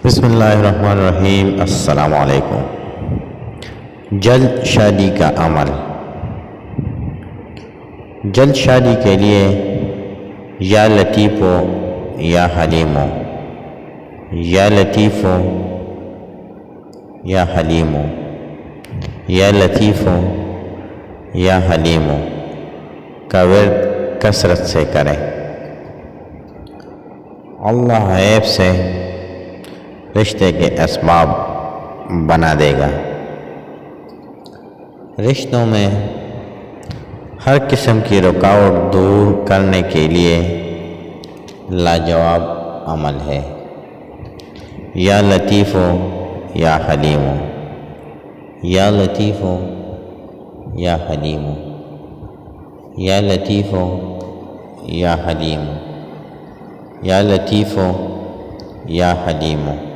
بسم اللہ الرحمن الرحیم۔ السلام علیکم۔ جلد شادی کا عمل۔ جلد شادی کے لیے یا لطیفو یا حلیمو، یا لطیفو یا حلیمو، یا لطیفو یا حلیمو کا ورد کثرت سے کریں۔ اللہ عیب سے رشتے کے اسباب بنا دے گا۔ رشتوں میں ہر قسم کی رکاوٹ دور کرنے کے لیے لاجواب عمل ہے۔ یا لطیفو یا حلیمو، یا لطیفو یا حلیمو، یا لطیفو یا حلیمو، یا لطیفو یا حلیمو۔